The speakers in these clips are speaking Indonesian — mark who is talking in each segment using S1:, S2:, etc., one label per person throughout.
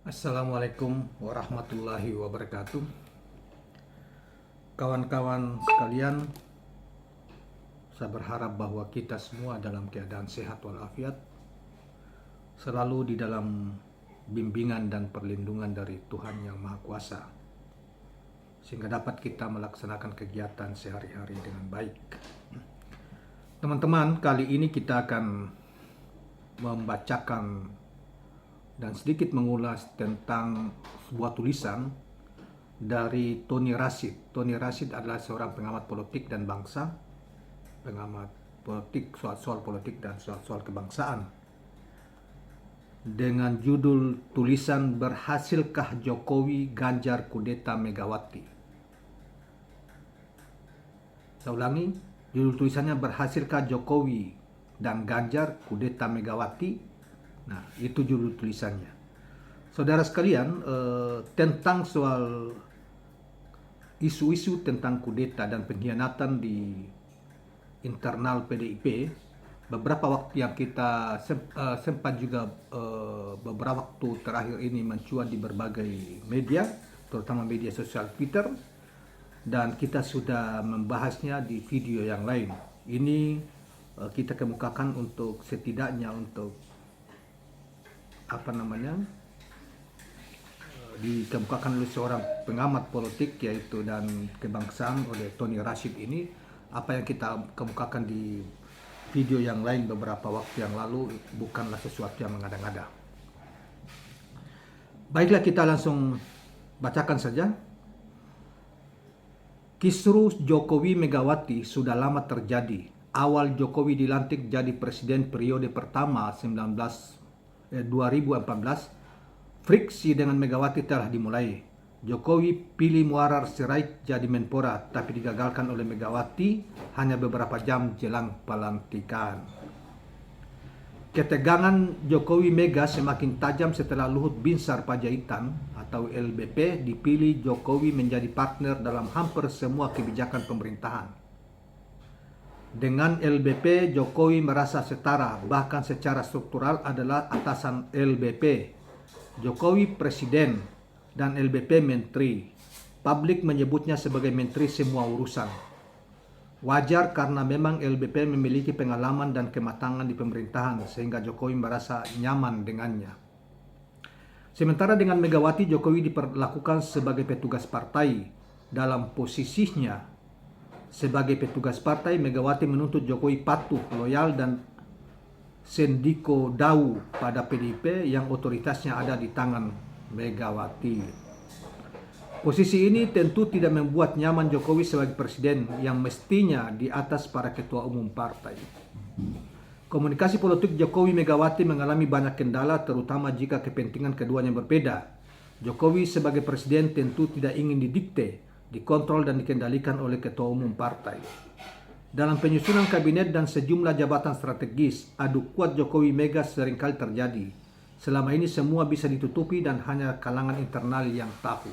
S1: Assalamualaikum warahmatullahi wabarakatuh. Kawan-kawan sekalian, saya berharap bahwa kita semua dalam keadaan sehat walafiat, selalu di dalam bimbingan dan perlindungan dari Tuhan Yang Maha Kuasa, sehingga dapat kita melaksanakan kegiatan sehari-hari dengan baik. Teman-teman, kali ini kita akan membacakan dan sedikit mengulas tentang sebuah tulisan dari Tony Rashid. Tony Rashid adalah seorang pengamat politik dan bangsa, pengamat politik, soal-soal politik dan soal-soal kebangsaan, dengan judul tulisan "Berhasilkah Jokowi Ganjar Kudeta Megawati?". Saya ulangi, judul tulisannya "Berhasilkah Jokowi dan Ganjar Kudeta Megawati?". Nah, itu judul tulisannya. Saudara sekalian, tentang soal isu-isu tentang kudeta dan pengkhianatan di internal PDIP, beberapa waktu yang kita sempat juga beberapa waktu terakhir ini mencuat di berbagai media, terutama media sosial Twitter, dan kita sudah membahasnya di video yang lain. Ini kita kemukakan untuk setidaknya untuk dikemukakan oleh seorang pengamat politik yaitu dan kebangsaan oleh Tony Rashid ini. Apa yang kita kemukakan di video yang lain beberapa waktu yang lalu bukanlah sesuatu yang mengada-ngada. Baiklah, kita langsung bacakan saja. Kisruh Jokowi Megawati sudah lama terjadi. Awal Jokowi dilantik jadi presiden periode pertama 2014, friksi dengan Megawati telah dimulai. Jokowi pilih Muarar Sirait jadi Menpora, tapi digagalkan oleh Megawati hanya beberapa jam jelang pelantikan. Ketegangan Jokowi Mega semakin tajam setelah Luhut Binsar Panjaitan atau LBP dipilih Jokowi menjadi partner dalam hampir semua kebijakan pemerintahan. Dengan LBP, Jokowi merasa setara, bahkan secara struktural adalah atasan LBP. Jokowi presiden dan LBP menteri. Publik menyebutnya sebagai menteri semua urusan. Wajar karena memang LBP memiliki pengalaman dan kematangan di pemerintahan, sehingga Jokowi merasa nyaman dengannya. Sementara dengan Megawati, Jokowi diperlakukan sebagai petugas partai. Dalam posisinya sebagai petugas partai, Megawati menuntut Jokowi patuh, loyal, dan sendiko dau pada PDIP yang otoritasnya ada di tangan Megawati. Posisi ini tentu tidak membuat nyaman Jokowi sebagai presiden yang mestinya di atas para ketua umum partai. Komunikasi politik Jokowi Megawati mengalami banyak kendala, terutama jika kepentingan keduanya berbeda. Jokowi sebagai presiden tentu tidak ingin didikte, dikontrol dan dikendalikan oleh ketua umum partai. Dalam penyusunan kabinet dan sejumlah jabatan strategis, adu kuat Jokowi Mega seringkali terjadi. Selama ini semua bisa ditutupi dan hanya kalangan internal yang tahu.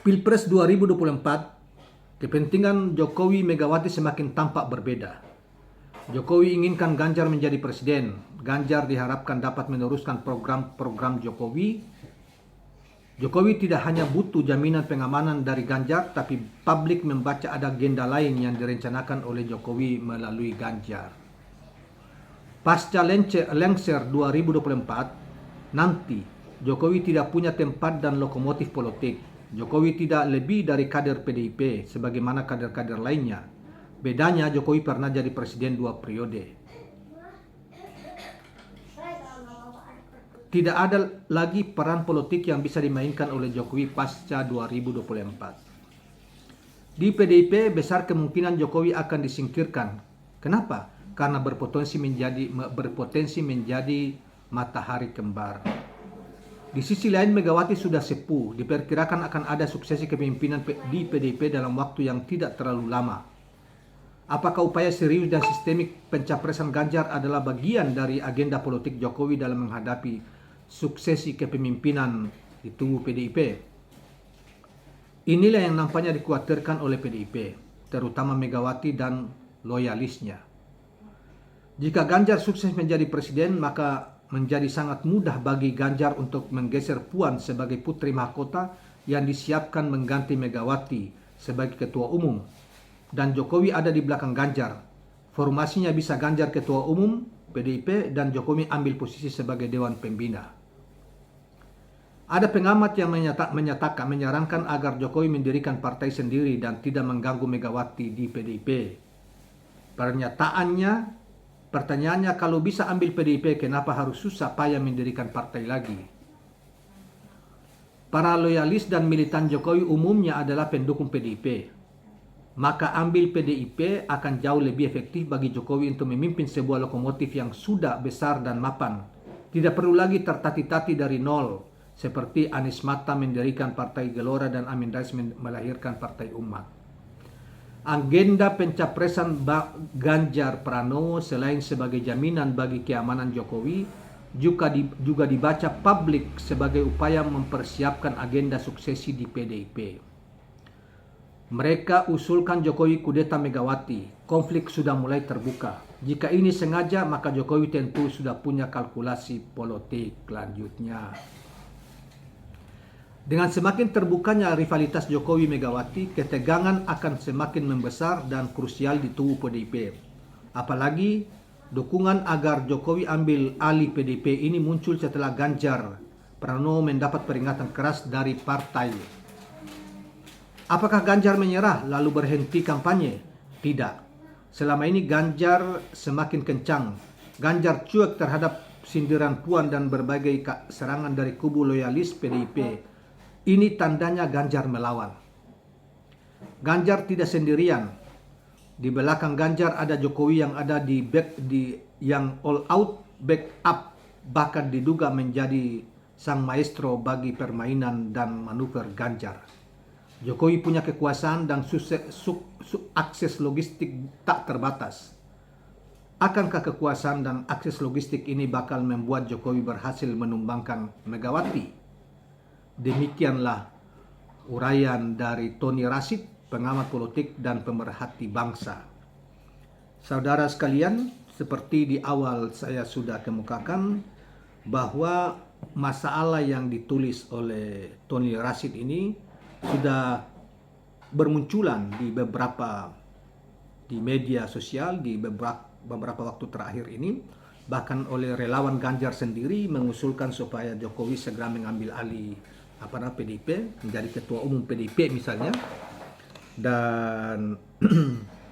S1: Pilpres 2024, kepentingan Jokowi Megawati semakin tampak berbeda. Jokowi inginkan Ganjar menjadi presiden. Ganjar diharapkan dapat meneruskan program-program Jokowi. Jokowi tidak hanya butuh jaminan pengamanan dari Ganjar, tapi publik membaca ada agenda lain yang direncanakan oleh Jokowi melalui Ganjar. Pasca lengser 2024, nanti Jokowi tidak punya tempat dan lokomotif politik. Jokowi tidak lebih dari kader PDIP sebagaimana kader-kader lainnya. Bedanya Jokowi pernah jadi presiden 2 periode. Tidak ada lagi peran politik yang bisa dimainkan oleh Jokowi pasca 2024. Di PDIP besar kemungkinan Jokowi akan disingkirkan. Kenapa? Karena berpotensi menjadi matahari kembar. Di sisi lain, Megawati sudah sepuh. Diperkirakan akan ada suksesi kepemimpinan di PDIP dalam waktu yang tidak terlalu lama. Apakah upaya serius dan sistemik pencapresan Ganjar adalah bagian dari agenda politik Jokowi dalam menghadapi suksesi kepemimpinan di tubuh PDIP? Inilah yang nampaknya dikhawatirkan oleh PDIP, terutama Megawati dan loyalisnya. Jika Ganjar sukses menjadi presiden, maka menjadi sangat mudah bagi Ganjar untuk menggeser Puan sebagai putri mahkota yang disiapkan mengganti Megawati sebagai ketua umum. Dan Jokowi ada di belakang Ganjar. Formasinya bisa Ganjar ketua umum PDIP dan Jokowi ambil posisi sebagai Dewan Pembina. Ada pengamat yang menyarankan agar Jokowi mendirikan partai sendiri dan tidak mengganggu Megawati di PDIP. Pertanyaannya, kalau bisa ambil PDIP, kenapa harus susah payah mendirikan partai lagi? Para loyalis dan militan Jokowi umumnya adalah pendukung PDIP. Maka ambil PDIP akan jauh lebih efektif bagi Jokowi untuk memimpin sebuah lokomotif yang sudah besar dan mapan. Tidak perlu lagi tertati-tati dari nol, seperti Anies Mata mendirikan Partai Gelora dan Amin Rais melahirkan Partai Umat. Agenda pencapresan Ganjar Pranowo selain sebagai jaminan bagi keamanan Jokowi, juga dibaca publik sebagai upaya mempersiapkan agenda suksesi di PDIP. Mereka usulkan Jokowi kudeta Megawati. Konflik sudah mulai terbuka. Jika ini sengaja, maka Jokowi tentu sudah punya kalkulasi politik lanjutnya. Dengan semakin terbukanya rivalitas Jokowi Megawati, ketegangan akan semakin membesar dan krusial di tubuh PDIP. Apalagi dukungan agar Jokowi ambil alih PDIP ini muncul setelah Ganjar Pranowo mendapat peringatan keras dari partai. Apakah Ganjar menyerah lalu berhenti kampanye? Tidak. Selama ini Ganjar semakin kencang. Ganjar cuek terhadap sindiran Puan dan berbagai serangan dari kubu loyalis PDIP. Ini tandanya Ganjar melawan. Ganjar tidak sendirian. Di belakang Ganjar ada Jokowi yang ada yang all out backup, bahkan diduga menjadi sang maestro bagi permainan dan manuver Ganjar. Jokowi punya kekuasaan dan akses logistik tak terbatas. Akankah kekuasaan dan akses logistik ini bakal membuat Jokowi berhasil menumbangkan Megawati? Demikianlah uraian dari Tony Rashid, pengamat politik dan pemerhati bangsa. Saudara sekalian, seperti di awal saya sudah kemukakan bahwa masalah yang ditulis oleh Tony Rashid ini sudah bermunculan di media sosial di beberapa waktu terakhir ini. Bahkan oleh relawan Ganjar sendiri mengusulkan supaya Jokowi segera mengambil alih PDIP, menjadi ketua umum PDIP misalnya. Dan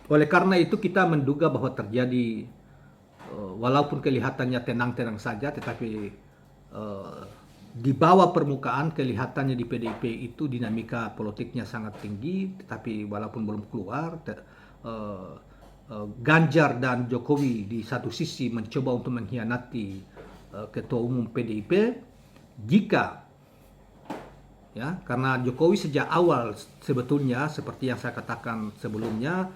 S1: oleh karena itu kita menduga bahwa terjadi, walaupun kelihatannya tenang-tenang saja, tetapi di bawah permukaan kelihatannya di PDIP itu dinamika politiknya sangat tinggi. Tetapi walaupun belum keluar, Ganjar dan Jokowi di satu sisi mencoba untuk mengkhianati ketua umum PDIP karena Jokowi sejak awal sebetulnya seperti yang saya katakan sebelumnya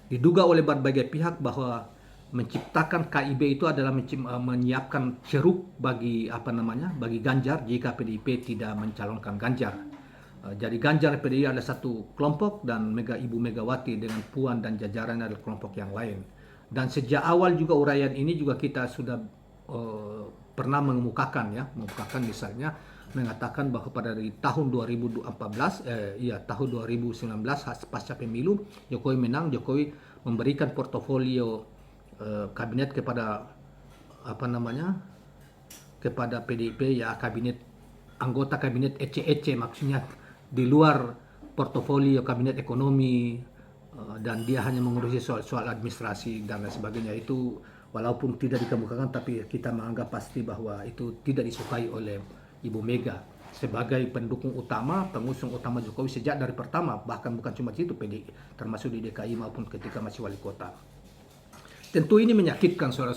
S1: diduga oleh berbagai pihak bahwa menciptakan KIB itu adalah menyiapkan ceruk bagi Ganjar jika PDIP tidak mencalonkan Ganjar. Jadi Ganjar PDIP adalah satu kelompok dan Ibu Megawati dengan Puan dan jajarannya adalah kelompok yang lain. Dan sejak awal juga uraian ini juga kita sudah pernah mengemukakan misalnya mengatakan bahwa pada tahun 2019 pasca pemilu Jokowi menang, Jokowi memberikan portofolio kabinet kepada PDIP, anggota kabinet ece-ece, maksudnya di luar portofolio kabinet ekonomi, dan dia hanya mengurusi soal administrasi dan lain sebagainya. Itu walaupun tidak dikemukakan, tapi kita menganggap pasti bahwa itu tidak disukai oleh Ibu Mega sebagai pendukung utama, pengusung utama Jokowi sejak dari pertama, bahkan bukan cuma itu PDIP, termasuk di DKI maupun ketika masih wali kota. Tentu ini menyakitkan saudara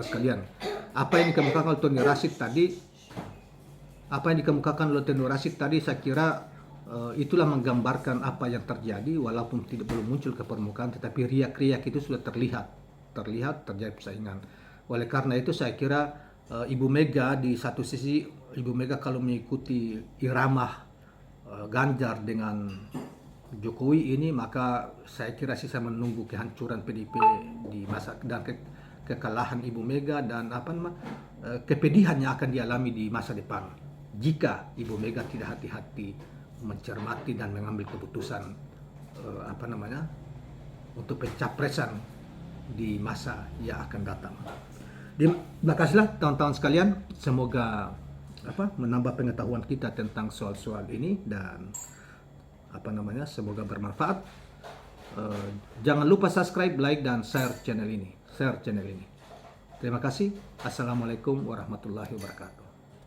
S1: sekalian. Apa yang dikemukakan oleh Tony Rashid tadi, saya kira itulah menggambarkan apa yang terjadi, walaupun belum muncul ke permukaan, tetapi riak-riak itu sudah terlihat terjadi persaingan. Oleh karena itu saya kira Ibu Mega di satu sisi, Ibu Mega kalau mengikuti irama Ganjar dengan Jokowi ini, maka saya kira sisa menunggu kehancuran PDIP di masa dan kekalahan Ibu Mega dan kepedihan yang akan dialami di masa depan jika Ibu Mega tidak hati-hati mencermati dan mengambil keputusan untuk pencapresan di masa yang akan datang. Terima kasihlah teman-teman sekalian, semoga menambah pengetahuan kita tentang soal-soal ini dan semoga bermanfaat. Jangan lupa subscribe, like dan share channel ini. Terima kasih. Assalamualaikum warahmatullahi wabarakatuh.